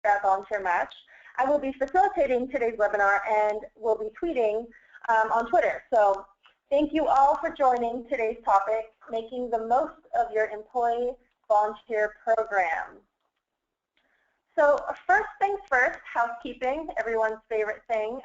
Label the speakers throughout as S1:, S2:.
S1: at VolunteerMatch. I will be facilitating today's webinar and will be tweeting on Twitter. So thank you all for joining today's topic, making the most of your employee volunteer program. So first things first, housekeeping, everyone's favorite thing.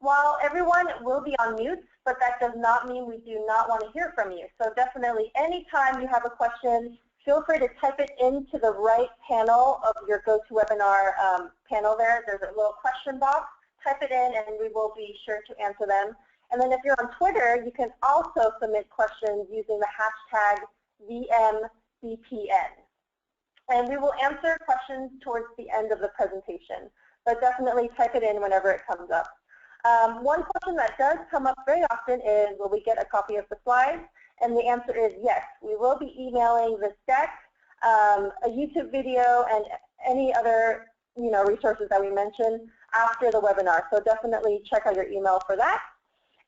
S1: While everyone will be on mute, but that does not mean we do not want to hear from you. So definitely anytime you have a question, feel free to type it into the right panel of your GoToWebinar panel there. There's a little question box. Type it in and we will be sure to answer them. And then if you're on Twitter, you can also submit questions using the hashtag VMBPN. And we will answer questions towards the end of the presentation, but definitely type it in whenever it comes up. One question that does come up very often is, will we get a copy of the slides? And the answer is yes. We will be emailing this deck, a YouTube video, and any other resources that we mentioned after the webinar. So definitely check out your email for that.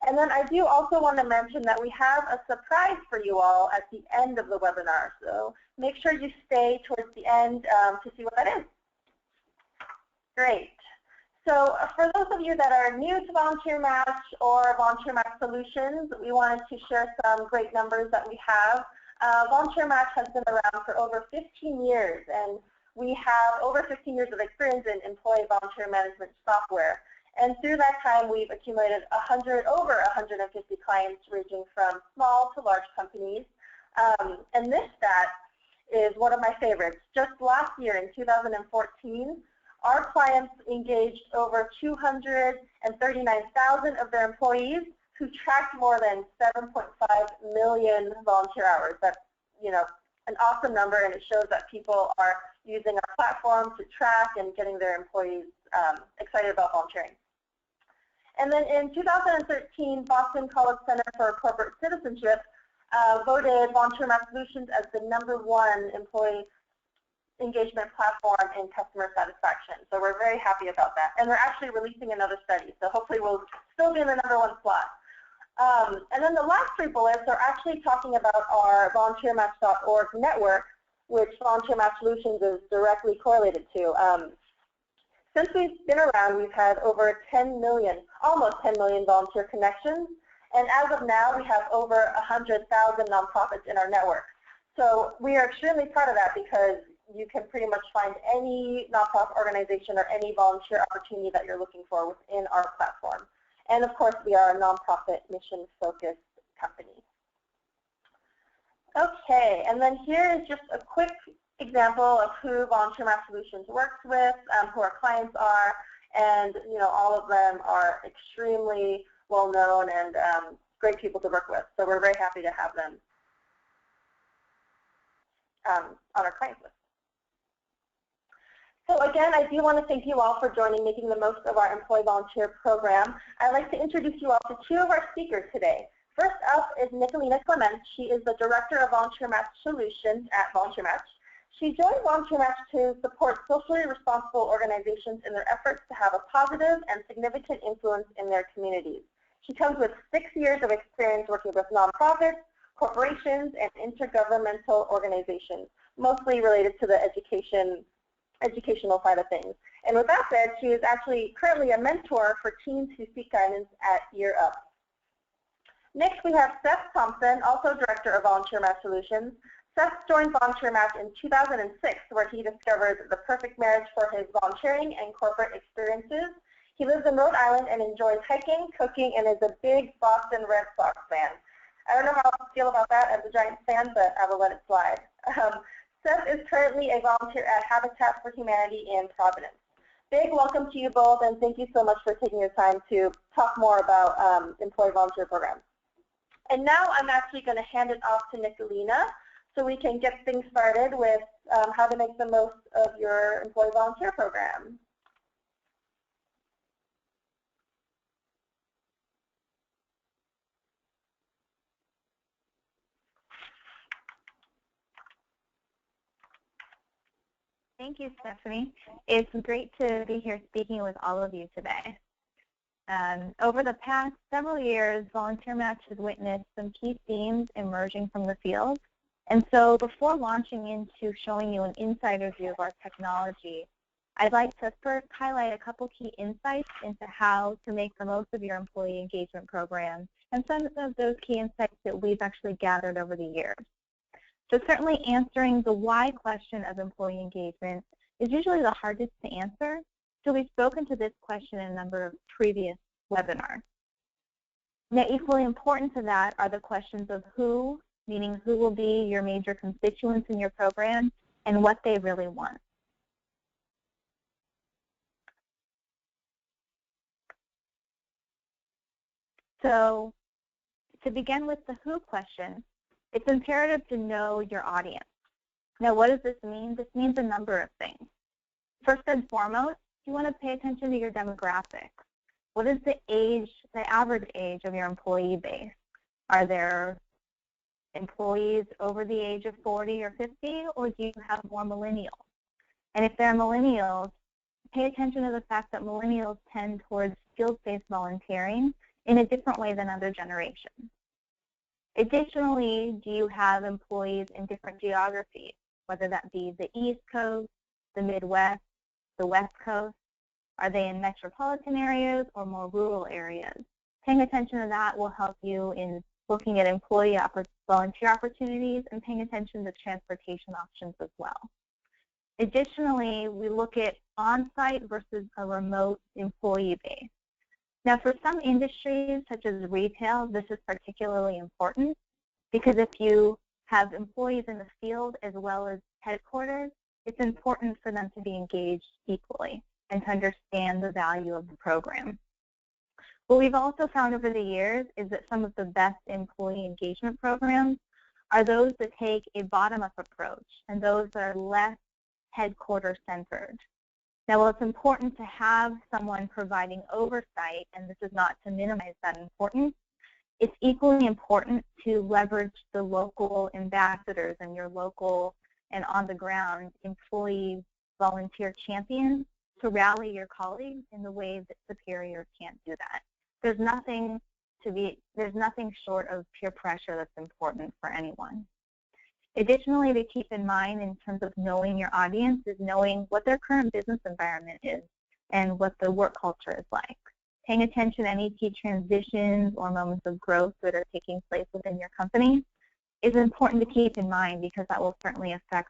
S1: And then I do also want to mention that we have a surprise for you all at the end of the webinar. So make sure you stay towards the end to see what that is. Great. So for those of you that are new to VolunteerMatch or VolunteerMatch Solutions, we wanted to share some great numbers that we have. VolunteerMatch has been around for over 15 years, and we have over 15 years of experience in employee volunteer management software. And through that time, we've accumulated over 150 clients ranging from small to large companies. And this stat is one of my favorites. Just last year in 2014, our clients engaged over 239,000 of their employees who tracked more than 7.5 million volunteer hours. That's an awesome number, and it shows that people are using our platform to track and getting their employees excited about volunteering. And then in 2013, Boston College Center for Corporate Citizenship voted VolunteerMatch Solutions as the #1 employee engagement platform in customer satisfaction. So we're very happy about that. And we're actually releasing another study, so hopefully we'll still be in the #1 slot. And then the last 3 bullets are actually talking about our volunteermatch.org network, which VolunteerMatch Solutions is directly correlated to. Since we've been around, we've had over 10 million, almost 10 million volunteer connections. And as of now, we have over 100,000 nonprofits in our network. So we are extremely proud of that because you can pretty much find any nonprofit organization or any volunteer opportunity that you're looking for within our platform. And of course, we are a nonprofit mission-focused company. Okay, and then here is just a quick example of who VolunteerMatch Solutions works with, who our clients are, and all of them are extremely well-known and great people to work with. So we're very happy to have them on our clients list. So again, I do want to thank you all for joining, making the most of our employee volunteer program. I'd like to introduce you all to 2 of our speakers today. First up is Niccolina Clements. She is the Director of VolunteerMatch Solutions at VolunteerMatch. She joined VolunteerMatch to support socially responsible organizations in their efforts to have a positive and significant influence in their communities. She comes with 6 years of experience working with nonprofits, corporations, and intergovernmental organizations, mostly related to the educational side of things. And with that said, she is actually currently a mentor for teens who seek guidance at Year Up. Next, we have Seth Thompson, also Director of VolunteerMatch Solutions. Seth joined VolunteerMatch in 2006, where he discovered the perfect marriage for his volunteering and corporate experiences. He lives in Rhode Island and enjoys hiking, cooking, and is a big Boston Red Sox fan. I don't know how I feel about that as a Giants fan, but I will let it slide. Seth is currently a volunteer at Habitat for Humanity in Providence. Big welcome to you both, and thank you so much for taking your time to talk more about employee volunteer programs. And now I'm actually going to hand it off to Niccolina so we can get things started with how to make the most of your employee volunteer program.
S2: Thank you, Stephanie. It's great to be here speaking with all of you today. Over the past several years, VolunteerMatch has witnessed some key themes emerging from the field. And so before launching into showing you an insider view of our technology, I'd like to first highlight a couple key insights into how to make the most of your employee engagement program and some of those key insights that we've actually gathered over the years. So certainly answering the why question of employee engagement is usually the hardest to answer, so we've spoken to this question in a number of previous webinars. Now, equally important to that are the questions of who, meaning who will be your major constituents in your program, and what they really want. So to begin with the who question, it's imperative to know your audience. Now, what does this mean? This means a number of things. First and foremost, you want to pay attention to your demographics. What is the age, the average age of your employee base? Are there employees over the age of 40 or 50, or do you have more millennials? And if they're millennials, pay attention to the fact that millennials tend towards skills-based volunteering in a different way than other generations. Additionally, do you have employees in different geographies, whether that be the East Coast, the Midwest, the West Coast? Are they in metropolitan areas or more rural areas? Paying attention to that will help you in looking at employee volunteer opportunities and paying attention to transportation options as well. Additionally, we look at on-site versus a remote employee base. Now, for some industries, such as retail, this is particularly important because if you have employees in the field as well as headquarters, it's important for them to be engaged equally and to understand the value of the program. What we've also found over the years is that some of the best employee engagement programs are those that take a bottom-up approach and those that are less headquarter-centered. Now, while it's important to have someone providing oversight, and this is not to minimize that importance, it's equally important to leverage the local ambassadors and your local and on-the-ground employee volunteer champions to rally your colleagues in the way that superiors can't do that. There's nothing short of peer pressure that's important for anyone. Additionally, to keep in mind in terms of knowing your audience is knowing what their current business environment is and what the work culture is like. Paying attention to any key transitions or moments of growth that are taking place within your company is important to keep in mind because that will certainly affect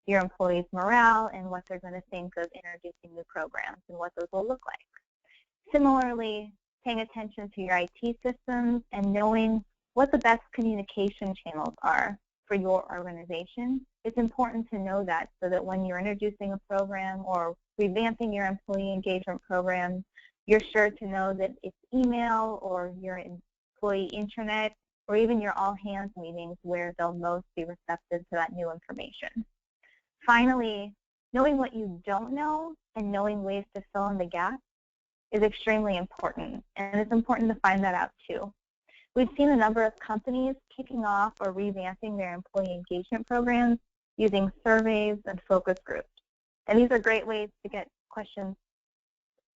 S2: your employees' morale and what they're going to think of introducing new programs and what those will look like. Similarly, paying attention to your IT systems and knowing what the best communication channels are for your organization. It's important to know that so that when you're introducing a program or revamping your employee engagement program, you're sure to know that it's email or your employee intranet or even your all-hands meetings where they'll most be receptive to that new information. Finally, knowing what you don't know and knowing ways to fill in the gaps is extremely important, and it's important to find that out too. We've seen a number of companies kicking off or revamping their employee engagement programs using surveys and focus groups. And these are great ways to get questions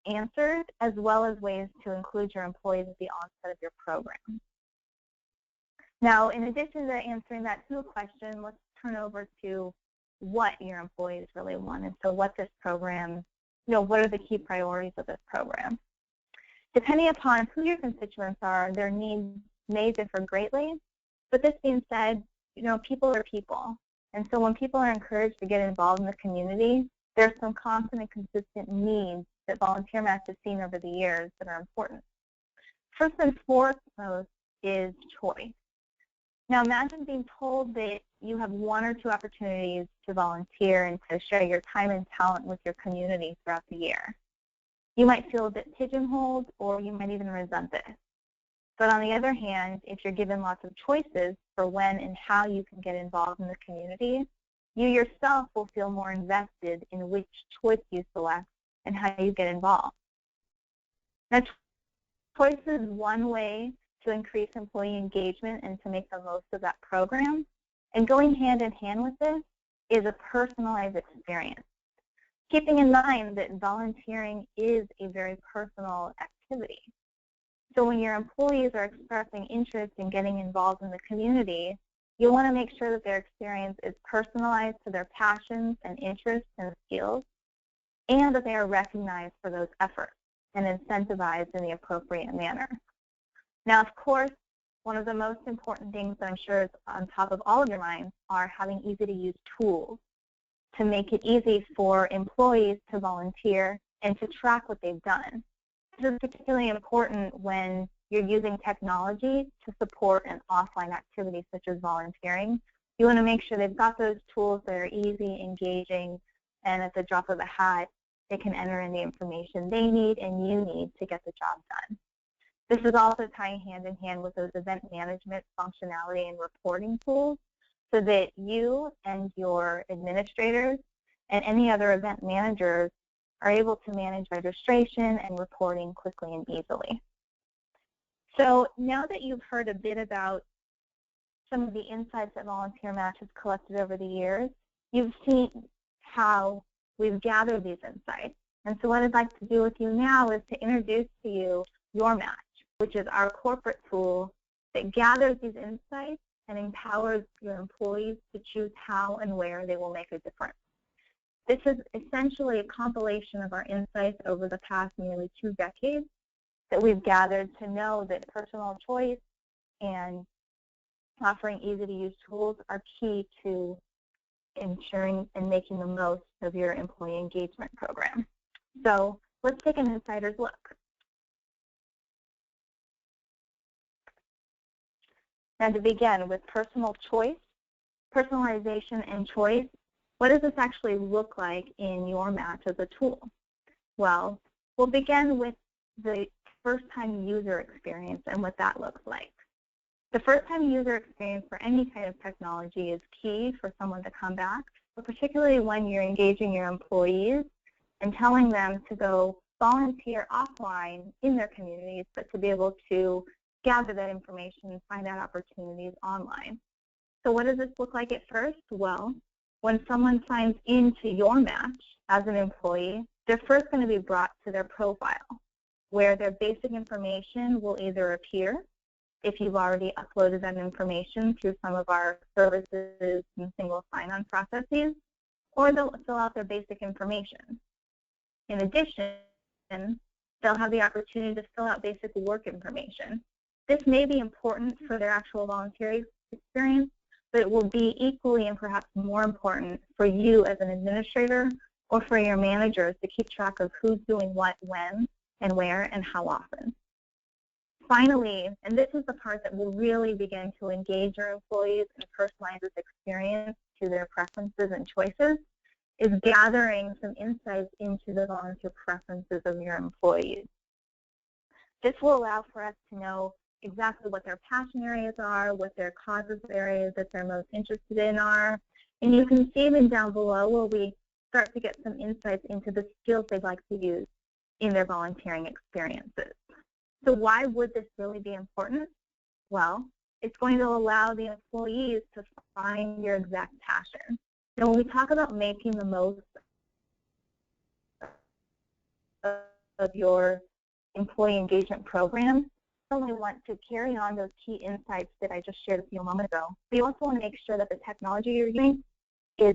S2: answered as well as ways to include your employees at the onset of your program. Now, in addition to answering that who question, let's turn over to what your employees really want. And so what this program, what are the key priorities of this program? Depending upon who your constituents are, their needs may differ greatly. But this being said, people are people. And so when people are encouraged to get involved in the community, there's some constant and consistent needs that VolunteerMatch has seen over the years that are important. First and foremost is choice. Now imagine being told that you have one or two opportunities to volunteer and to share your time and talent with your community throughout the year. You might feel a bit pigeonholed or you might even resent this. But on the other hand, if you're given lots of choices for when and how you can get involved in the community, you yourself will feel more invested in which choice you select and how you get involved. Now, choice is one way to increase employee engagement and to make the most of that program. And going hand in hand with this is a personalized experience. Keeping in mind that volunteering is a very personal activity. So when your employees are expressing interest in getting involved in the community, you want to make sure that their experience is personalized to their passions and interests and skills. and that they are recognized for those efforts and incentivized in the appropriate manner. Now, of course, one of the most important things that I'm sure is on top of all of your minds are having easy-to-use tools to make it easy for employees to volunteer and to track what they've done. This is particularly important when you're using technology to support an offline activity such as volunteering. You want to make sure they've got those tools that are easy, engaging, and at the drop of a hat, they can enter in the information they need and you need to get the job done. This is also tying hand in hand with those event management functionality and reporting tools so that you and your administrators and any other event managers are able to manage registration and reporting quickly and easily. So now that you've heard a bit about some of the insights that VolunteerMatch has collected over the years, you've seen how we've gathered these insights. And so what I'd like to do with you now is to introduce to you Your Match, which is our corporate tool that gathers these insights and empowers your employees to choose how and where they will make a difference. This is essentially a compilation of our insights over the past nearly 2 decades that we've gathered to know that personal choice and offering easy-to-use tools are key to ensuring and making the most of your employee engagement program. So let's take an insider's look. Now to begin with personal choice, personalization and choice, what does this actually look like in Your Match as a tool? Well, we'll begin with the first-time user experience and what that looks like. The first-time user experience for any kind of technology is key for someone to come back, but particularly when you're engaging your employees and telling them to go volunteer offline in their communities, but to be able to gather that information and find out opportunities online. So what does this look like at first? Well, when someone signs into Your Match as an employee, they're first going to be brought to their profile, where their basic information will either appear if you've already uploaded that information through some of our services and single sign-on processes, or they'll fill out their basic information. In addition, they'll have the opportunity to fill out basic work information. This may be important for their actual volunteer experience, but it will be equally and perhaps more important for you as an administrator or for your managers to keep track of who's doing what, when, and where, and how often. Finally, and this is the part that will really begin to engage your employees and personalize this experience to their preferences and choices, is gathering some insights into the volunteer preferences of your employees. This will allow for us to know exactly what their passion areas are, what their causes areas that they're most interested in are, and you can see them down below where we start to get some insights into the skills they'd like to use in their volunteering experiences. So why would this really be important? Well, it's going to allow the employees to find your exact passion. Now, when we talk about making the most of your employee engagement program, you only want to carry on those key insights that I just shared a few moments ago. But you also want to make sure that the technology you're using is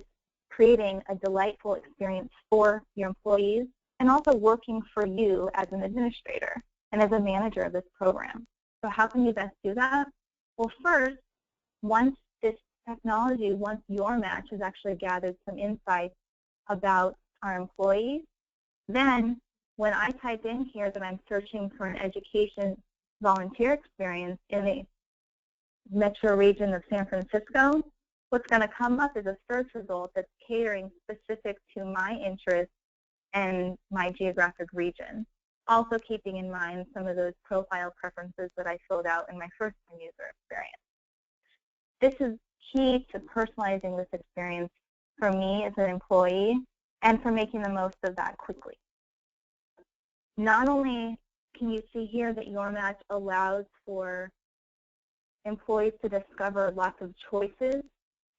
S2: creating a delightful experience for your employees and also working for you as an administrator and as a manager of this program. So how can you best do that? Well, first, once this technology, once Your Match has actually gathered some insights about our employees, then when I type in here that I'm searching for an education volunteer experience in the metro region of San Francisco, what's going to come up is a search result that's catering specific to my interests and my geographic region, also keeping in mind some of those profile preferences that I filled out in my first-time user experience. This is key to personalizing this experience for me as an employee and for making the most of that quickly. Not only can you see here that Your Match allows for employees to discover lots of choices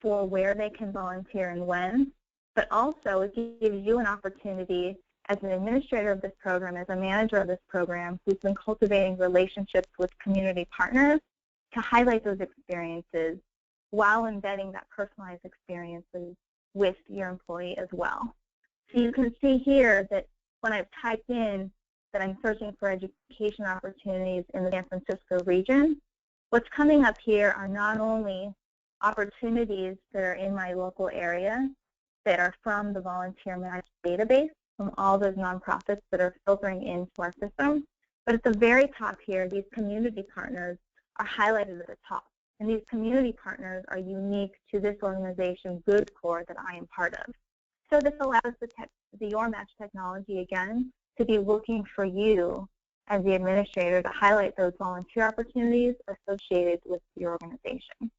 S2: for where they can volunteer and when, but also it gives you an opportunity as an administrator of this program, as a manager of this program, who's been cultivating relationships with community partners to highlight those experiences while embedding that personalized experiences with your employee as well. So you can see here that when I've typed in that I'm searching for education opportunities in the San Francisco region, what's coming up here are not only opportunities that are in my local area that are from the VolunteerMatch database, from all those nonprofits that are filtering into our system, but at the very top here, these community partners are highlighted at the top. And these community partners are unique to this organization, Good Core, that I am part of. So this allows the YourMatch technology, again, to be looking for you as the administrator to highlight those volunteer opportunities associated with your organization.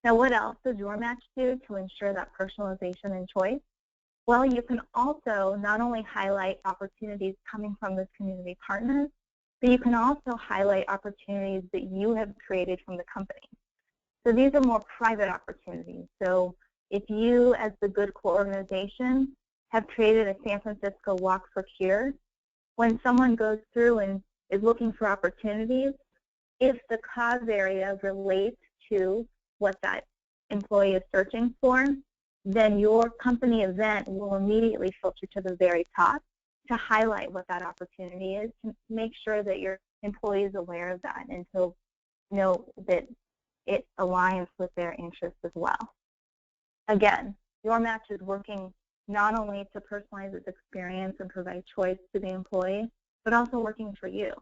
S2: Now, what else does YourMatch do to ensure that personalization and choice? Well, you can also not only highlight opportunities coming from those community partners, but you can also highlight opportunities that you have created from the company. So these are more private opportunities. So if you, as the Good Core organization, have created a San Francisco Walk for Cure, when someone goes through and is looking for opportunities, if the cause area relates to what that employee is searching for, then your company event will immediately filter to the very top to highlight what that opportunity is, to make sure that your employee is aware of that and to know that it aligns with their interests as well. Again, YourMatch is working not only to personalize its experience and provide choice to the employee, but also working for you.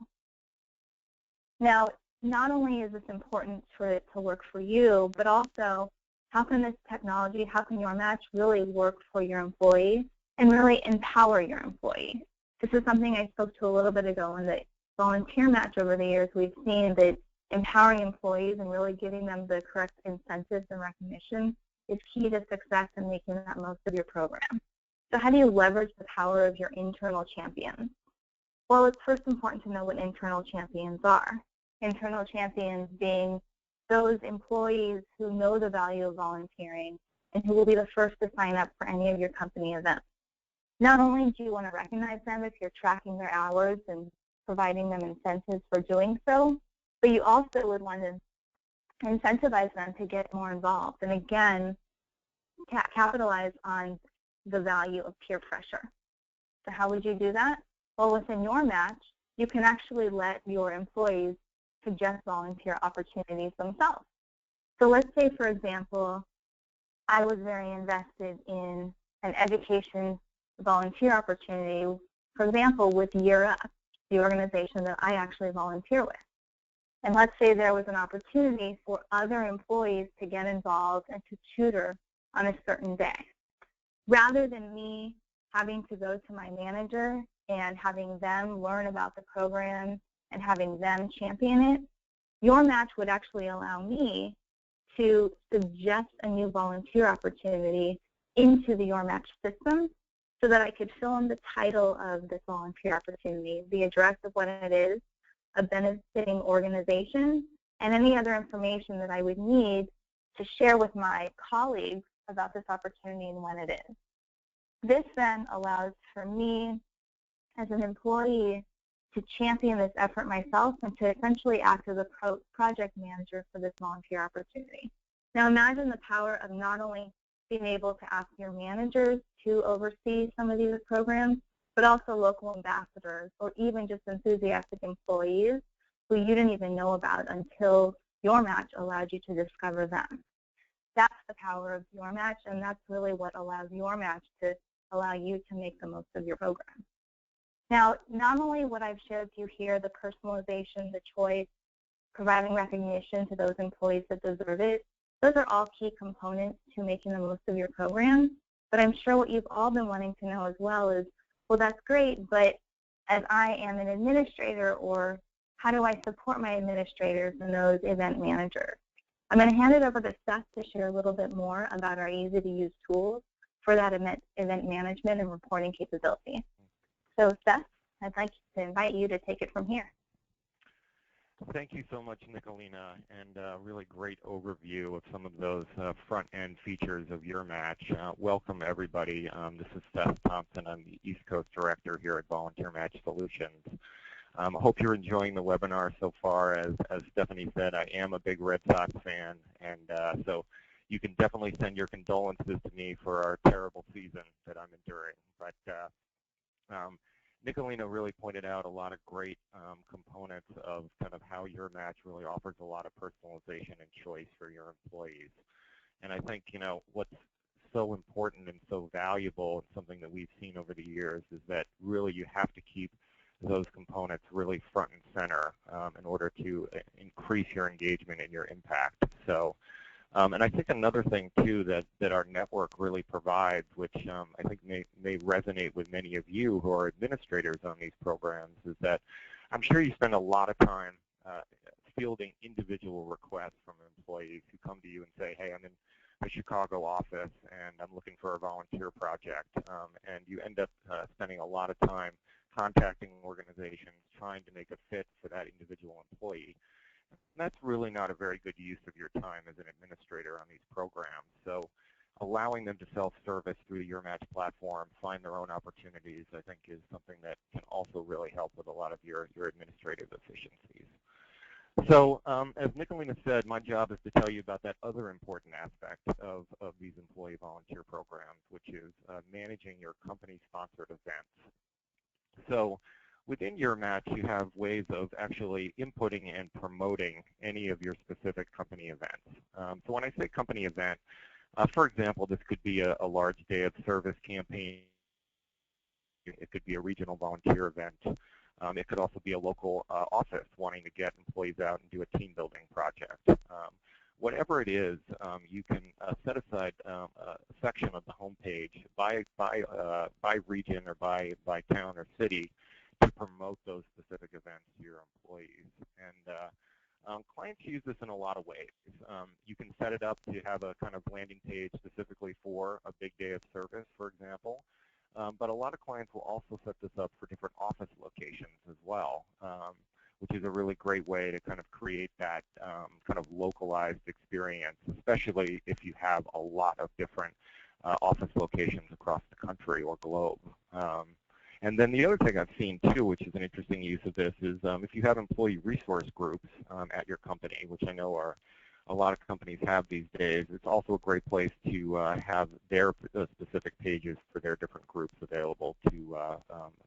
S2: Now, not only is this important for it to work for you, but also how can this technology, how can YourMatch really work for your employee and really empower your employee? This is something I spoke to a little bit ago in the VolunteerMatch over the years. We've seen that empowering employees and really giving them the correct incentives and recognition is key to success in making that most of your program. So how do you leverage the power of your internal champions? Well, it's first important to know what internal champions are. Internal champions being those employees who know the value of volunteering and who will be the first to sign up for any of your company events. Not only do you want to recognize them if you're tracking their hours and providing them incentives for doing so, but you also would want to incentivize them to get more involved and, again, capitalize on the value of peer pressure. So how would you do that? Well, within YourMatch, you can actually let your employees suggest volunteer opportunities themselves. So let's say, for example, I was very invested in an education volunteer opportunity, for example, with Year Up, the organization that I actually volunteer with. And let's say there was an opportunity for other employees to get involved and to tutor on a certain day. Rather than me having to go to my manager and having them learn about the program and having them champion it, YourMatch would actually allow me to suggest a new volunteer opportunity into the YourMatch system so that I could fill in the title of this volunteer opportunity, the address of what it is, a benefiting organization, and any other information that I would need to share with my colleagues about this opportunity and when it is. This then allows for me as an employee to champion this effort myself and to essentially act as a project manager for this volunteer opportunity. Now imagine the power of not only being able to ask your managers to oversee some of these programs, but also local ambassadors or even just enthusiastic employees who you didn't even know about until YourMatch allowed you to discover them. That's the power of YourMatch, and that's really what allows YourMatch to allow you to make the most of your program. Now, not only what I've shared with you here, the personalization, the choice, providing recognition to those employees that deserve it, those are all key components to making the most of your program. But I'm sure what you've all been wanting to know as well is, well, that's great, but as I am an administrator, or how do I support my administrators and those event managers? I'm going to hand it over to Seth to share a little bit more about our easy-to-use tools for that event management and reporting capability. So Seth, I'd like to invite you to take it from here.
S3: Thank you so much, Niccolina, and a really great overview of some of those front-end features of YourMatch. Welcome, everybody. This is Seth Thompson. I'm the East Coast Director here at VolunteerMatch Solutions. I hope you're enjoying the webinar so far. As Stephanie said, I am a big Red Sox fan, and so you can definitely send your condolences to me for our terrible season that I'm enduring. But Niccolina really pointed out a lot of great components of kind of how your match really offers a lot of personalization and choice for your employees. And I think, you know, what's so important and so valuable and something that we've seen over the years is that really you have to keep those components really front and center in order to increase your engagement and your impact. So, and I think another thing too that our network really provides, which I think may resonate with many of you who are administrators on these programs, is that I'm sure you spend a lot of time fielding individual requests from employees who come to you and say, hey, I'm in the Chicago office and I'm looking for a volunteer project, and you end up spending a lot of time contacting organizations trying to make a fit for that individual employee. And that's really not a very good use of your time as an administrator on these programs. So allowing them to self-service through the Your Match platform, find their own opportunities, I think is something that can also really help with a lot of your administrative efficiencies. So as Niccolina said, my job is to tell you about that other important aspect of these employee volunteer programs, which is managing your company-sponsored events. So within Your Match, you have ways of actually inputting and promoting any of your specific company events. So when I say company event, for example, this could be a large day of service campaign. It could be a regional volunteer event. It could also be a local office wanting to get employees out and do a team building project. Whatever it is, you can set aside a section of the homepage by region or by town or city to promote those specific events to your employees. And clients use this in a lot of ways. You can set it up to have a kind of landing page specifically for a big day of service, for example. But a lot of clients will also set this up for different office locations as well, which is a really great way to kind of create that kind of localized experience, especially if you have a lot of different office locations across the country or globe. And then the other thing I've seen too, which is an interesting use of this, is if you have employee resource groups at your company, which I know are a lot of companies have these days, it's also a great place to have their specific pages for their different groups available to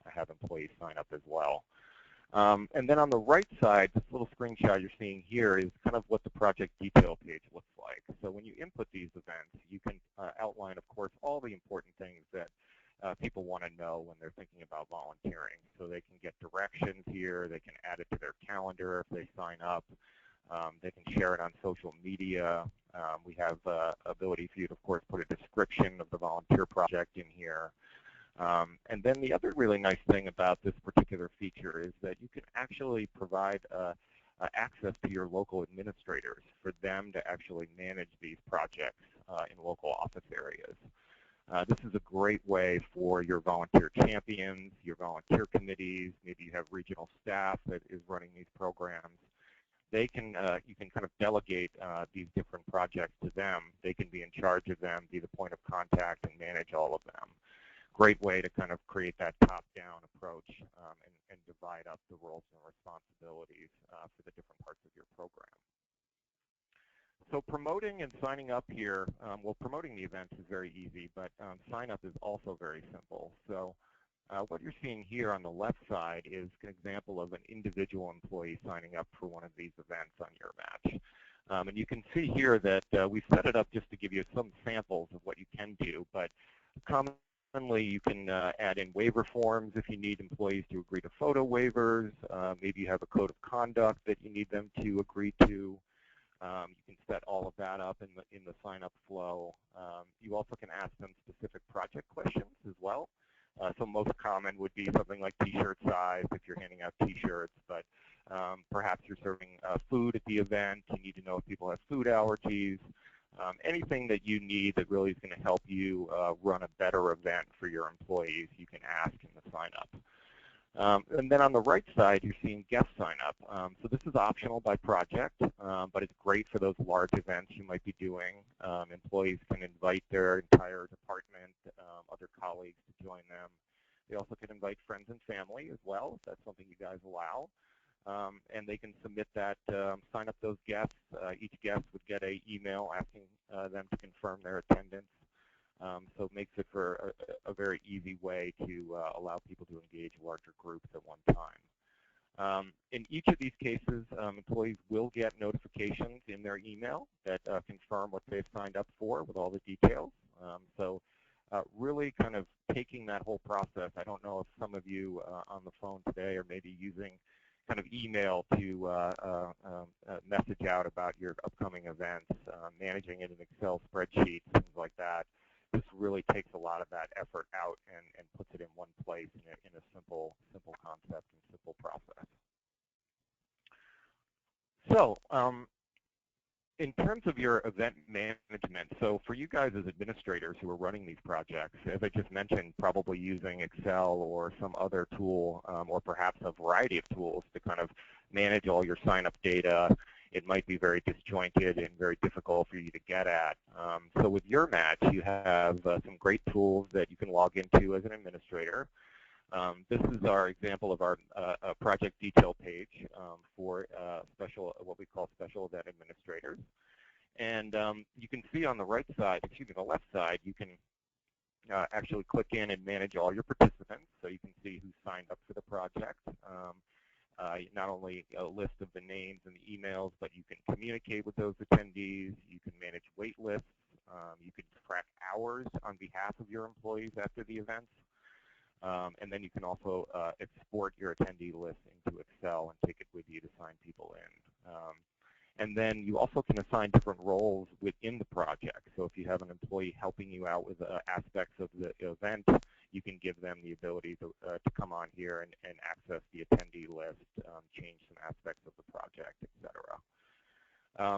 S3: have employees sign up as well. And then on the right side, this little screenshot you're seeing here is kind of what the project detail page looks like. So when you input these events, you can outline, of course, all the important things that people want to know when they're thinking about volunteering. So they can get directions here, they can add it to their calendar if they sign up, they can share it on social media. We have ability for you to, of course, put a description of the volunteer project in here. And then the other really nice thing about this particular feature is that you can actually provide access to your local administrators for them to actually manage these projects in local office areas. This is a great way for your volunteer champions, your volunteer committees, maybe you have regional staff that is running these programs. They can, you can kind of delegate these different projects to them. They can be in charge of them, be the point of contact, and manage all of them. Great way to kind of create that top-down approach and divide up the roles and responsibilities for the different parts of your program. So promoting and signing up here, well, promoting the events is very easy, but sign up is also very simple. So what you're seeing here on the left side is an example of an individual employee signing up for one of these events on Your Match. And you can see here that we set it up just to give you some samples of what you can do, but commonly you can add in waiver forms if you need employees to agree to photo waivers. Maybe you have a code of conduct that you need them to agree to. You can set all of that up in the sign-up flow. You also can ask them specific project questions as well. So most common would be something like T-shirt size if you're handing out T-shirts, but perhaps you're serving food at the event. You need to know if people have food allergies. Anything that you need that really is going to help you run a better event for your employees, you can ask in the sign-up. And then on the right side, you're seeing guest sign-up. So this is optional by project, but it's great for those large events you might be doing. Employees can invite their entire department, other colleagues to join them. They also can invite friends and family as well, if that's something you guys allow. and they can submit that, sign up those guests. Each guest would get an email asking them to confirm their attendance. So it makes it for a very easy way to allow people to engage larger groups at one time. In each of these cases, employees will get notifications in their email that confirm what they've signed up for with all the details. So really kind of taking that whole process. I don't know if some of you on the phone today are maybe using kind of email to message out about your upcoming events, managing it in Excel spreadsheets, things like that. This really takes a lot of that effort out and puts it in one place in a simple concept and simple process. So in terms of your event management, so for you guys as administrators who are running these projects, as I just mentioned, probably using Excel or some other tool, or perhaps a variety of tools to kind of manage all your sign-up data, it might be very disjointed and very difficult for you to get at. So with YourMatch, you have some great tools that you can log into as an administrator. This is our example of our project detail page for what we call special event administrators. And you can see on the right side, excuse me, the left side, you can actually click in and manage all your participants. So you can see who signed up for the project. Not only a list of the names and the emails, but you can communicate with those attendees. You can manage wait lists. You can track hours on behalf of your employees after the events. And then you can also export your attendee list into Excel and take it with you to sign people in. And then you also can assign different roles within the project. So if you have an employee helping you out with aspects of the event, you can give them the ability to come on here and access the attendee list, change some aspects of the project, etc.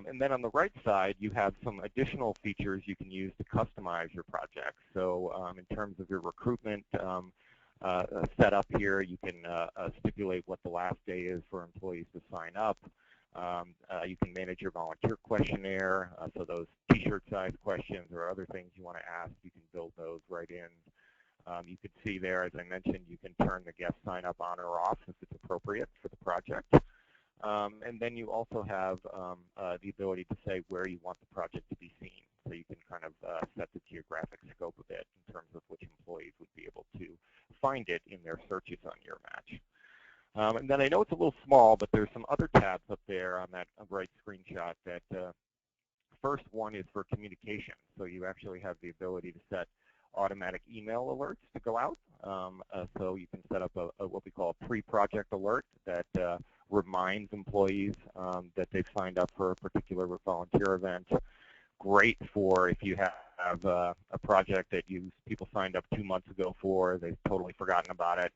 S3: And then on the right side, you have some additional features you can use to customize your project. So in terms of your recruitment setup here, you can stipulate what the last day is for employees to sign up. You can manage your volunteer questionnaire, so those t-shirt size questions or other things you want to ask, you can build those right in. You can see there, as I mentioned, you can turn the guest sign up on or off if it's appropriate for the project. And then you also have the ability to say where you want the project to be seen. So you can kind of set the geographic scope of it in terms of which employees would be able to find it in their searches on YourMatch. And then I know it's a little small, but there's some other tabs up there on that right screenshot that first one is for communication. So you actually have the ability to set automatic email alerts to go out. So you can set up what we call a pre-project alert that reminds employees that they've signed up for a particular volunteer event. Great for if you have a project that people signed up 2 months ago for, they've totally forgotten about it.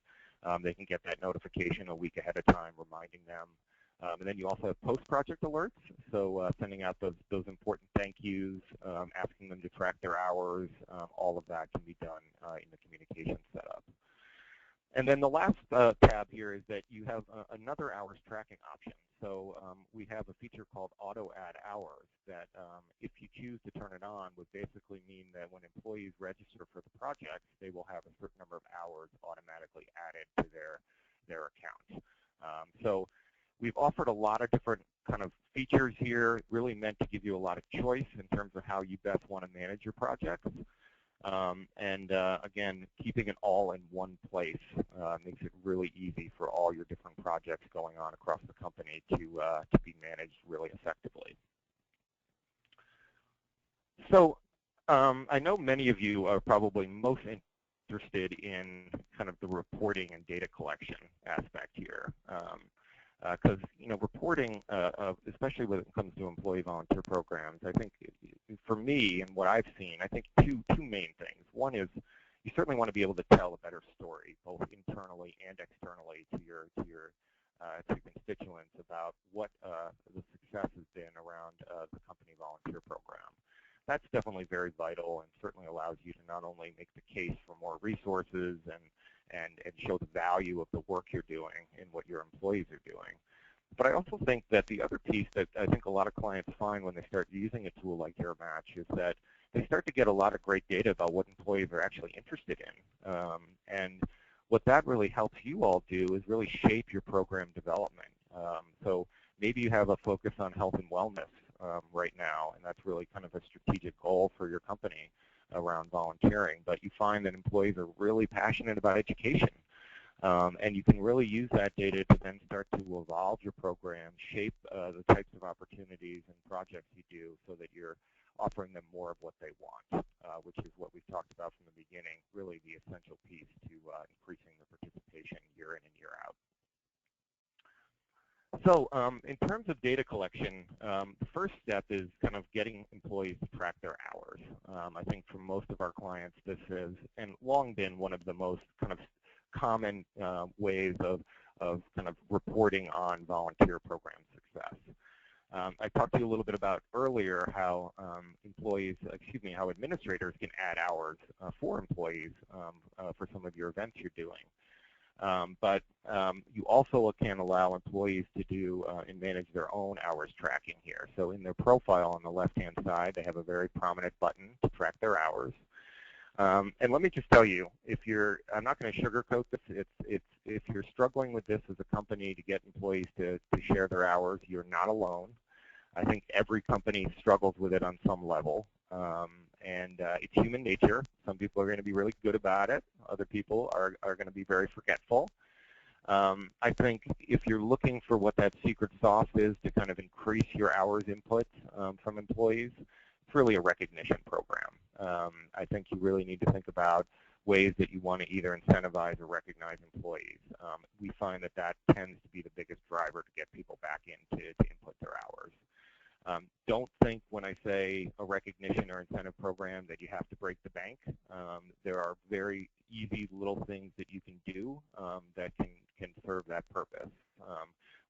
S3: They can get that notification a week ahead of time reminding them. And then you also have post-project alerts, so sending out those important thank yous, asking them to track their hours, all of that can be done in the communication setup. And then the last tab here is that you have another hours tracking option. So we have a feature called auto add hours that if you choose to turn it on would basically mean that when employees register for the project, they will have a certain number of hours automatically added to their account. So we've offered a lot of different kind of features here, really meant to give you a lot of choice in terms of how you best want to manage your projects. Again, keeping it all in one place makes it really easy for all your different projects going on across the company to be managed really effectively. So I know many of you are probably most interested in kind of the reporting and data collection aspect here. Because reporting, especially when it comes to employee volunteer programs, I think for me and what I've seen, I think two main things. One is you certainly want to be able to tell a better story, both internally and externally to your constituents about what the success has been around the company volunteer program. That's definitely very vital and certainly allows you to not only make the case for more resources and show the value of the work you're doing and what your employees are doing. But I also think that the other piece that I think a lot of clients find when they start using a tool like YourMatch is that they start to get a lot of great data about what employees are actually interested in. And what that really helps you all do is really shape your program development. So maybe you have a focus on health and wellness right now, and that's really kind of a strategic goal for your company around volunteering. But you find that employees are really passionate about education. And you can really use that data to then start to evolve your program, shape the types of opportunities and projects you do so that you're offering them more of what they want, which is what we've talked about from the beginning, really the essential piece to increasing the participation year in and year out. So in terms of data collection, the first step is kind of getting employees to track their hours. I think for most of our clients, this has and long been one of the most kind of common ways of kind of reporting on volunteer program success. I talked to you a little bit about earlier how how administrators can add hours for employees for some of your events you're doing. But you also can allow employees to do and manage their own hours tracking here. So in their profile on the left-hand side, they have a very prominent button to track their hours. And let me just tell you, I'm not going to sugarcoat this. If you're struggling with this as a company to get employees to share their hours, you're not alone. I think every company struggles with it on some level. And it's human nature. Some people are going to be really good about it. Other people are going to be very forgetful. I think if you're looking for what that secret sauce is to kind of increase your hours input from employees, it's really a recognition program. I think you really need to think about ways that you want to either incentivize or recognize employees. We find that tends to be the biggest driver to get people back in to input their hours. Don't think when I say a recognition or incentive program that you have to break the bank. There are very easy little things that you can do that can serve that purpose.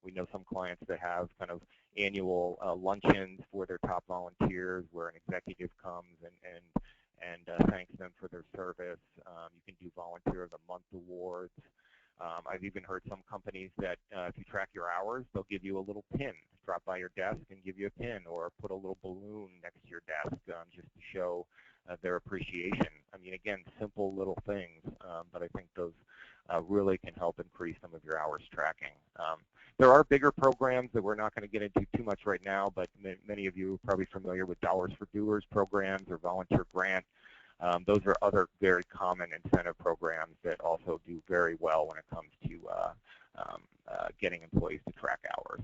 S3: We know some clients that have kind of annual luncheons for their top volunteers where an executive comes and thanks them for their service. You can do Volunteer of the Month awards. I've even heard some companies that if you track your hours, they'll give you a little pin. Drop by your desk and give you a pin, or put a little balloon next to your desk just to show their appreciation. I mean, again, simple little things, but I think those really can help increase some of your hours tracking. There are bigger programs that we're not going to get into too much right now, but many of you are probably familiar with Dollars for Doers programs or Volunteer Grant. Those are other very common incentive programs that also do very well when it comes to getting employees to track hours.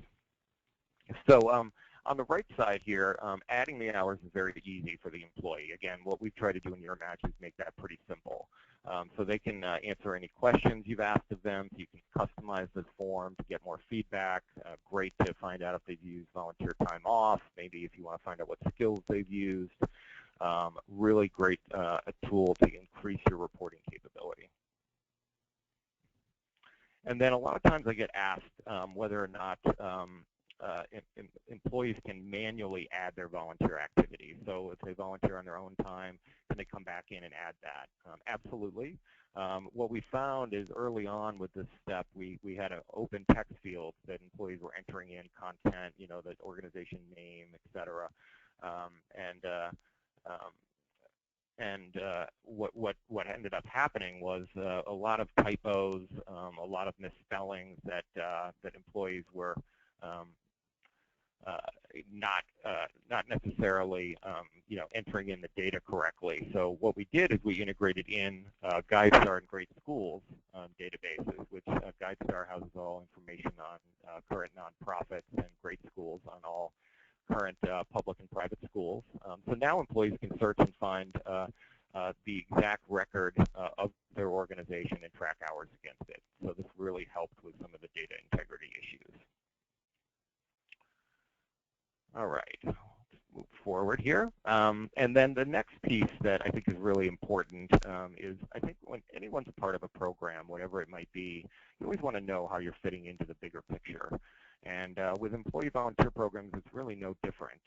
S3: So on the right side here, adding the hours is very easy for the employee. Again, what we've tried to do in Your Match is make that pretty simple. So they can answer any questions you've asked of them. So you can customize this form to get more feedback. Great to find out if they've used volunteer time off, maybe if you want to find out what skills they've used. Really great a tool to increase your reporting capability. And then a lot of times I get asked whether or not employees can manually add their volunteer activities. So if they volunteer on their own time, can they come back in and add that? Absolutely. What we found is early on with this step, we had an open text field that employees were entering in content, you know, the organization name, et cetera. What ended up happening was a lot of typos, a lot of misspellings that employees were not necessarily entering in the data correctly. So what we did is we integrated in GuideStar and Great Schools databases, which GuideStar houses all information on current nonprofits, and Great Schools on all current public and private schools. So now employees can search and find the exact record of their organization and track hours against it. So this really helped with some of the data integrity issues. All right, let's move forward here. And then the next piece that I think is really important is I think when anyone's a part of a program, whatever it might be, you always want to know how you're fitting into the bigger picture. And with employee volunteer programs, it's really no different.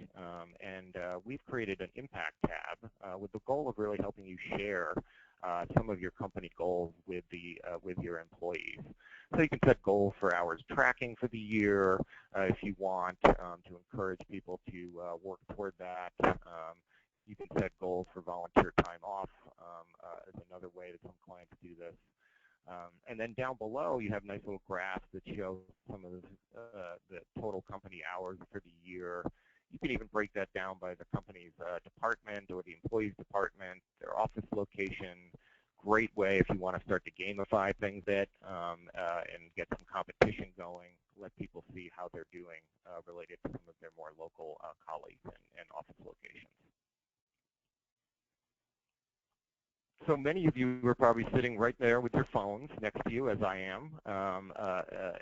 S3: We've created an impact tab with the goal of really helping you share some of your company goals with your employees. So you can set goals for hours tracking for the year if you want to encourage people to work toward that. You can set goals for volunteer time off as another way that some clients do this. And then down below, you have nice little graphs that show some of the total company hours for the year. You can even break that down by the company's department or the employee's department, their office location. Great way if you want to start to gamify things and get some competition going, let people see how they're doing related to some of their more local colleagues and office locations. So many of you are probably sitting right there with your phones next to you, as I am,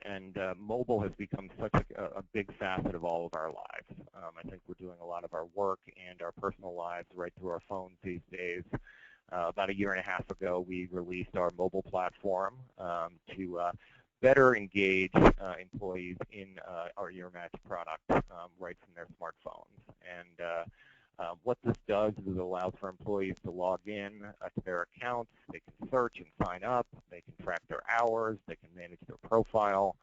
S3: and mobile has become such a big facet of all of our lives. I think we're doing a lot of our work and our personal lives right through our phones these days. About a year and a half ago, we released our mobile platform to better engage employees in our YourMatch product right from their smartphones. And what this does is it allows for employees to log in to their accounts. They can search and sign up. They can track their hours. They can manage their profile.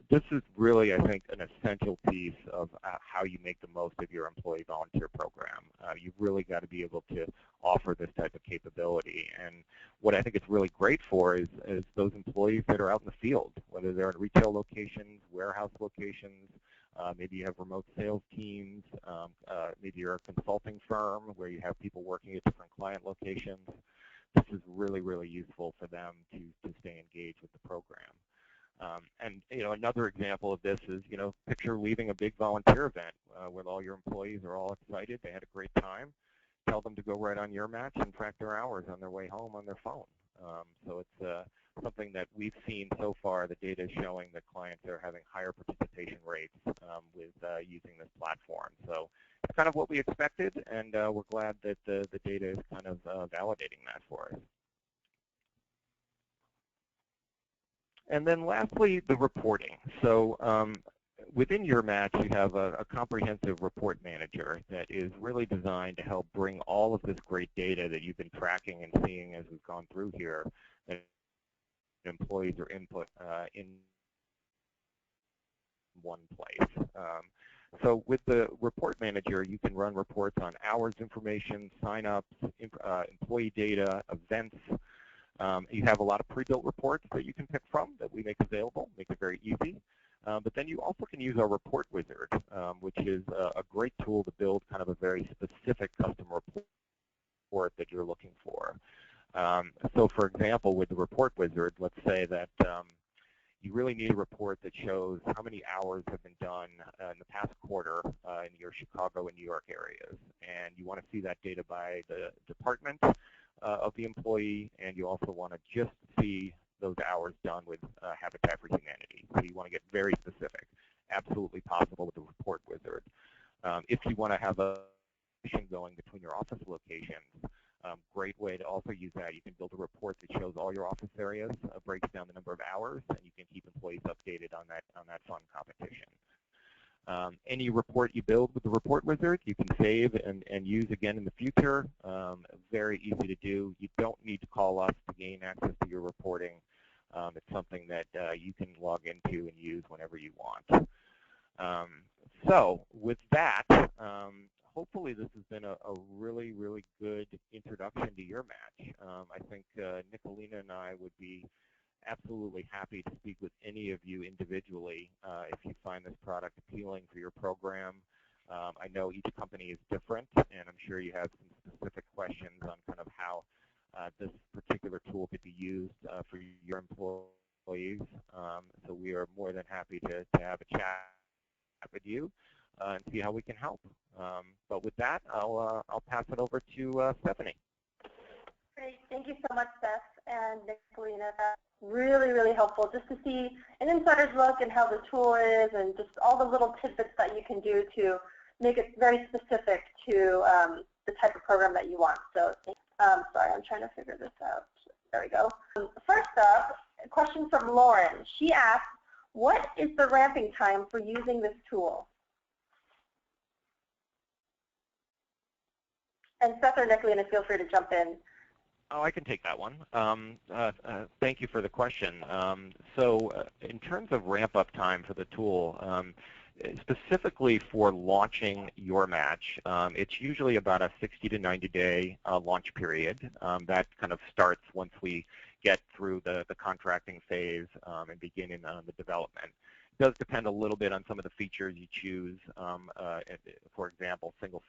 S3: This is really, I think, an essential piece of how you make the most of your employee volunteer program. You've really got to be able to offer this type of capability. And what I think it's really great for is those employees that are out in the field, whether they're in retail locations, warehouse locations, maybe you have remote sales teams, maybe you're a consulting firm where you have people working at different client locations. This is really, really useful for them to stay engaged with the program. And another example of this is, picture leaving a big volunteer event where all your employees are all excited, they had a great time. Tell them to go right on YourMatch and track their hours on their way home on their phone. So it's something that we've seen so far. The data is showing that clients are having higher participation rates with using this platform. So it's kind of what we expected, and we're glad that the data is kind of validating that for us. And then lastly, the reporting. So within YourMatch, you have a comprehensive report manager that is really designed to help bring all of this great data that you've been tracking and seeing as we've gone through here, that employees are input in one place. So with the report manager, you can run reports on hours information, sign-ups, employee data, events. You have a lot of pre-built reports that you can pick from that we make available, make it very easy. But then you also can use our report wizard, which is a great tool to build kind of a very specific custom report that you're looking for. So for example, with the report wizard, let's say that you really need a report that shows how many hours have been done in the past quarter in your Chicago and New York areas. And you want to see that data by the department of the employee, and you also want to just see those hours done with Habitat for Humanity. So you want to get very specific. Absolutely possible with the report wizard. If you want to have a connection going between your office locations, great way to also use that. You can build a report that shows all your office areas, breaks down the number of hours, and you can keep employees updated on that fun competition. Any report you build with the report wizard, you can save and use again in the future. Very easy to do. You don't need to call us to gain access to your reporting. It's something that you can log into and use whenever you want. So with that, hopefully this has been a really, really good introduction to YourMatch. I think Niccolina and I would be absolutely happy to speak with any of you individually if you find this product appealing for your program. I know each company is different, and I'm sure you have some specific questions on kind of how this particular tool could be used for your employees. So we are more than happy to have a chat with you and see how we can help. But with that, I'll pass it over to Stephanie.
S1: Great. Thank you so much, Seth and Niccolina. That's really, really helpful just to see an insider's look and how the tool is and just all the little tidbits that you can do to make it very specific to the type of program that you want. So sorry, I'm trying to figure this out. There we go. First up, a question from Lauren. She asked, what is the ramping time for using this tool? And Seth or Niccolina, feel free to jump in.
S3: Oh, I can take that one. Thank you for the question. So in terms of ramp-up time for the tool, specifically for launching YourMatch, it's usually about a 60 to 90-day launch period. That kind of starts once we get through the contracting phase and begin in the development. It does depend a little bit on some of the features you choose. For example, single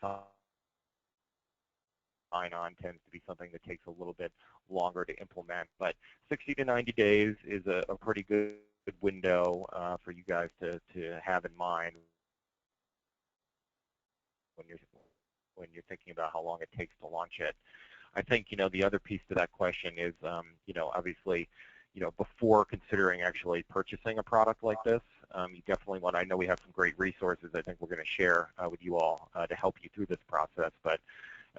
S3: sign-on tends to be something that takes a little bit longer to implement, but 60 to 90 days is a pretty good window for you guys to have in mind when you're thinking about how long it takes to launch it. I think the other piece to that question is obviously before considering actually purchasing a product like this, you definitely want. I know we have some great resources I think we're going to share with you all to help you through this process, but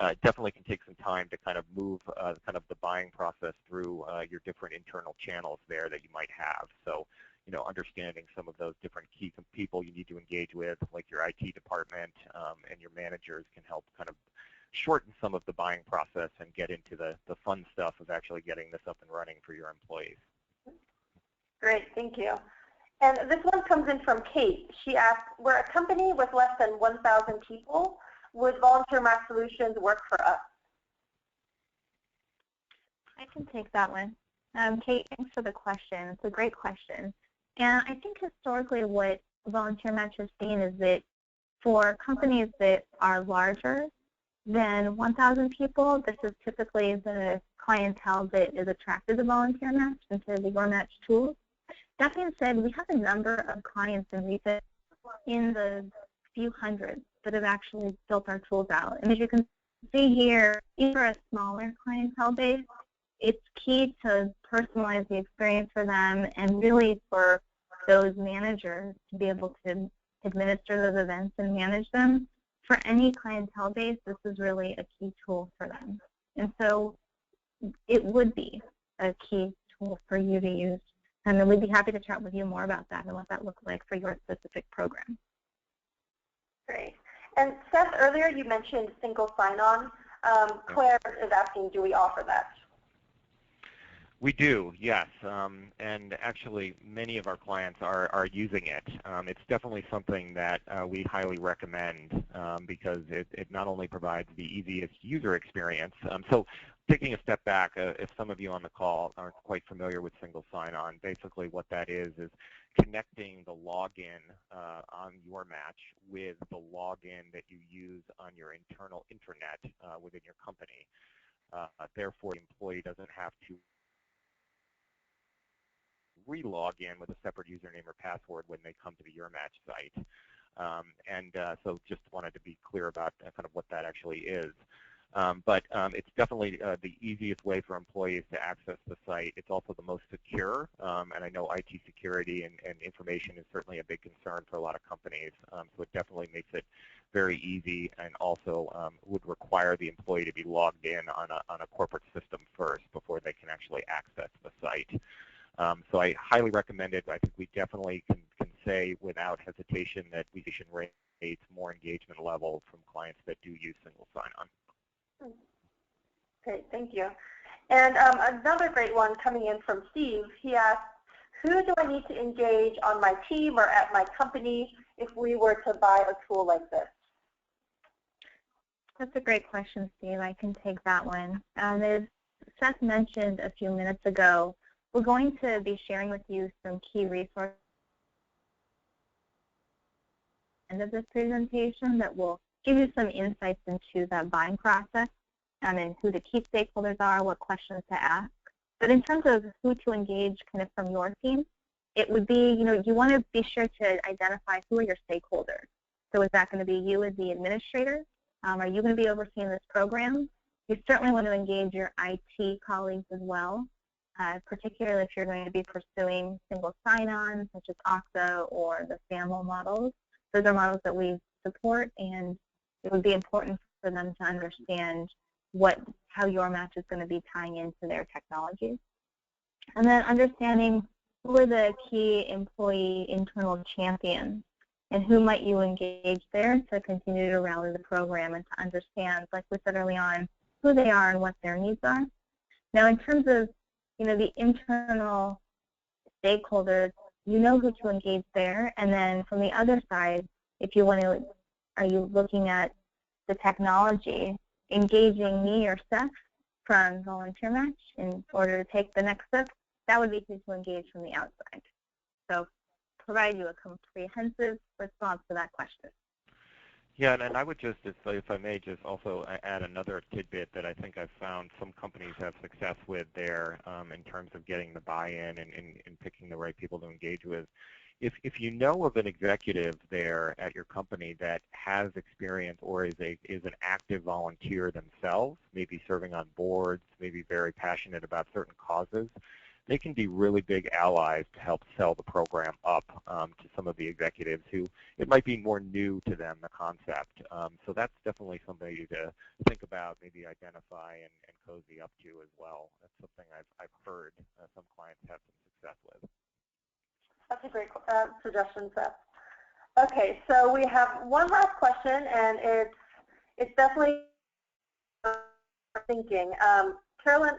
S3: it definitely can take some time to kind of move kind of the buying process through your different internal channels there that you might have. So, understanding some of those different key people you need to engage with, like your IT department and your managers, can help kind of shorten some of the buying process and get into the fun stuff of actually getting this up and running for your employees.
S1: Great, thank you. And this one comes in from Kate. She asked, we're a company with less than 1,000 people. Would VolunteerMatch Solutions work for us?
S2: I can take that one. Kate, thanks for the question. It's a great question. And I think historically what VolunteerMatch has seen is that for companies that are larger than 1,000 people, this is typically the clientele that is attracted to VolunteerMatch and to the YourMatch tools. That being said, we have a number of clients in the few hundreds that have actually built our tools out. And as you can see here, even for a smaller clientele base, it's key to personalize the experience for them and really for those managers to be able to administer those events and manage them. For any clientele base, this is really a key tool for them. And so it would be a key tool for you to use. And we'd be happy to chat with you more about that and what that looks like for your specific program.
S1: Great. And Seth, earlier you mentioned single sign-on. Claire is asking, do we offer that?
S3: We do, yes, and actually many of our clients are using it. It's definitely something that we highly recommend because it not only provides the easiest user experience. So taking a step back, if some of you on the call aren't quite familiar with single sign-on, basically what that is connecting the login on YourMatch with the login that you use on your internal intranet within your company. Therefore, the employee doesn't have to re-log in with a separate username or password when they come to the YourMatch site. So just wanted to be clear about kind of what that actually is. But it's definitely the easiest way for employees to access the site. It's also the most secure, and I know IT security and information is certainly a big concern for a lot of companies. So it definitely makes it very easy, and also would require the employee to be logged in on a corporate system first before they can actually access the site. So I highly recommend it. I think we definitely can say without hesitation that we should rate more engagement level from clients that do use single sign-on.
S1: Great, thank you. And another great one coming in from Steve. He asked, who do I need to engage on my team or at my company if we were to buy a tool like this?
S2: That's a great question, Steve. I can take that one. As Seth mentioned a few minutes ago, we're going to be sharing with you some key resources at the end of this presentation that will give you some insights into that buying process and who the key stakeholders are, what questions to ask. But in terms of who to engage kind of from your team, it would be, you want to be sure to identify who are your stakeholders. So is that going to be you as the administrator? Are you going to be overseeing this program? You certainly want to engage your IT colleagues as well. Particularly if you're going to be pursuing single sign-on, such as OXA or the SAML models. Those are models that we support, and it would be important for them to understand how YourMatch is going to be tying into their technologies. And then understanding who are the key employee internal champions, and who might you engage there to continue to rally the program and to understand, like we said early on, who they are and what their needs are. Now, in terms of the internal stakeholders, you know who to engage there. And then from the other side, if you want to, are you looking at the technology, engaging me or Seth from VolunteerMatch in order to take the next step, that would be to engage from the outside. So provide you a comprehensive response to that question.
S3: Yeah, and I would just, if I may, just also add another tidbit that I think I've found some companies have success with there in terms of getting the buy-in and picking the right people to engage with. If you know of an executive there at your company that has experience or is an active volunteer themselves, maybe serving on boards, maybe very passionate about certain causes, they can be really big allies to help sell the program up to some of the executives who it might be more new to them, the concept. So that's definitely something to think about, maybe identify and cozy up to as well. That's something I've heard some clients have some success with.
S1: That's a great suggestion, Seth. Okay, so we have one last question, and it's definitely thinking. Caroline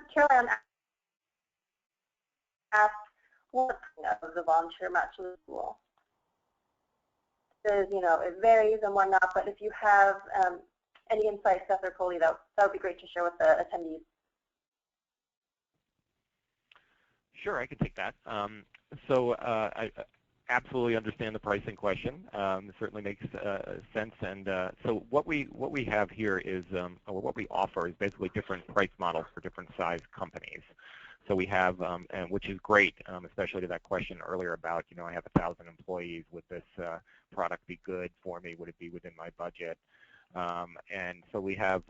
S1: asked, what of the volunteer match school? Says, it varies and whatnot, but if you have any insights, Seth or Coley, that would be great to share with the attendees.
S3: Sure, I can take that. So I absolutely understand the pricing question. It certainly makes sense. And so what we have here is, or what we offer is basically different price models for different size companies. So we have, and which is great, especially to that question earlier about, I have 1,000 employees. Would this product be good for me? Would it be within my budget? And so we have,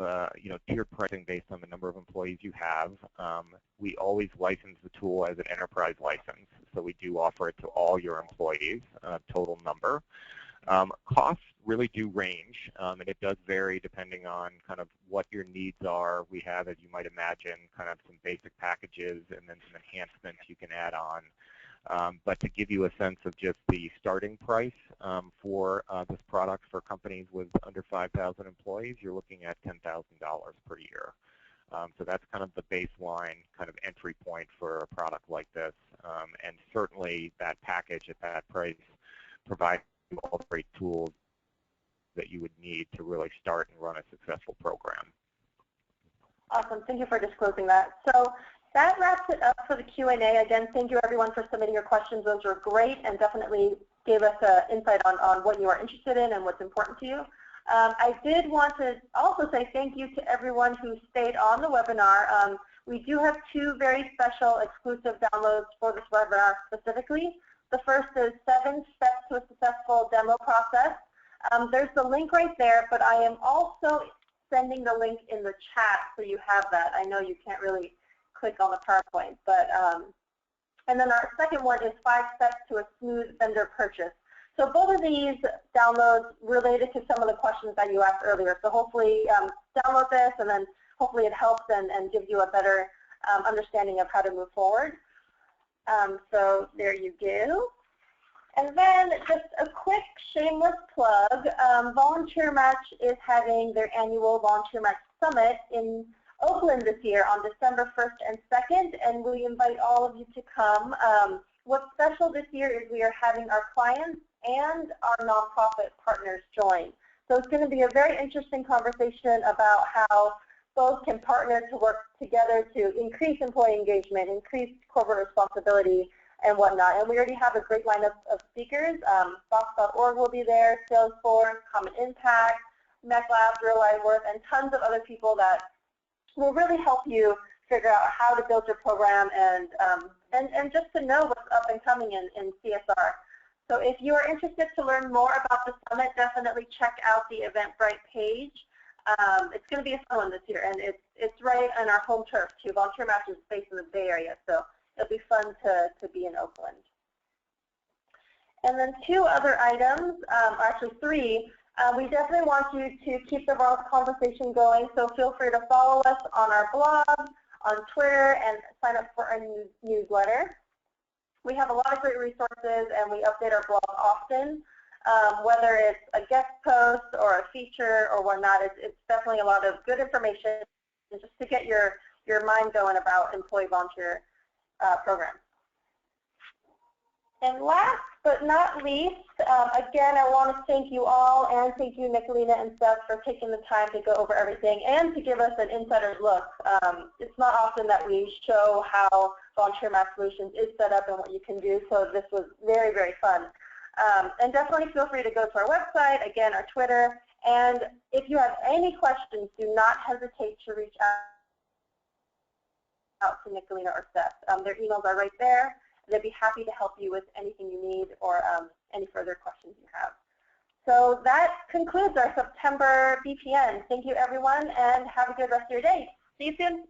S3: tiered pricing based on the number of employees you have. We always license the tool as an enterprise license, so we do offer it to all your employees, total number. Costs really do range, and it does vary depending on kind of what your needs are. We have, as you might imagine, kind of some basic packages and then some enhancements you can add on. But to give you a sense of just the starting price for this product for companies with under 5,000 employees, you're looking at $10,000 per year. So that's kind of the baseline kind of entry point for a product like this. And certainly that package at that price provides all the great tools that you would need to really start and run a successful program.
S1: Awesome. Thank you for disclosing that. So that wraps it up for the Q&A. Again, thank you everyone for submitting your questions. Those were great and definitely gave us insight on what you are interested in and what's important to you. I did want to also say thank you to everyone who stayed on the webinar. We do have 2 very special exclusive downloads for this webinar specifically. The first is 7 steps to a successful demo process. There's the link right there, but I am also sending the link in the chat so you have that. I know you can't really click on the PowerPoint, but and then our second one is 5 steps to a smooth vendor purchase. So both of these downloads related to some of the questions that you asked earlier. So hopefully download this, and then hopefully it helps and gives you a better understanding of how to move forward. So there you go. And then just a quick shameless plug. VolunteerMatch is having their annual VolunteerMatch Summit in Oakland this year on December 1st and 2nd, and we invite all of you to come. What's special this year is we are having our clients and our nonprofit partners join. So it's going to be a very interesting conversation about how both can partner to work together to increase employee engagement, increase corporate responsibility, and whatnot. And we already have a great lineup of speakers. Box.org will be there, Salesforce, Common Impact, MechLab, Real Life Worth, and tons of other people that will really help you figure out how to build your program and just to know what's up and coming in CSR. So if you are interested to learn more about the summit, definitely check out the Eventbrite page. It's going to be a fun one this year, and it's right on our home turf too. VolunteerMatch is based in the Bay Area, so it'll be fun to be in Oakland. And then 2 other items, actually 3. We definitely want you to keep the conversation going, so feel free to follow us on our blog, on Twitter, and sign up for our newsletter. We have a lot of great resources, and we update our blog often. Whether it's a guest post or a feature or whatnot, it's definitely a lot of good information just to get your mind going about employee volunteer programs. And last but not least, again, I want to thank you all, and thank you, Niccolina and Seth, for taking the time to go over everything and to give us an insider's look. It's not often that we show how VolunteerMatch Solutions is set up and what you can do, so this was very, very fun. And definitely feel free to go to our website, again, our Twitter, and if you have any questions, do not hesitate to reach out to Niccolina or Seth. Their emails are right there. They'd be happy to help you with anything you need or any further questions you have. So that concludes our September BPN. Thank you, everyone, and have a good rest of your day. See you soon.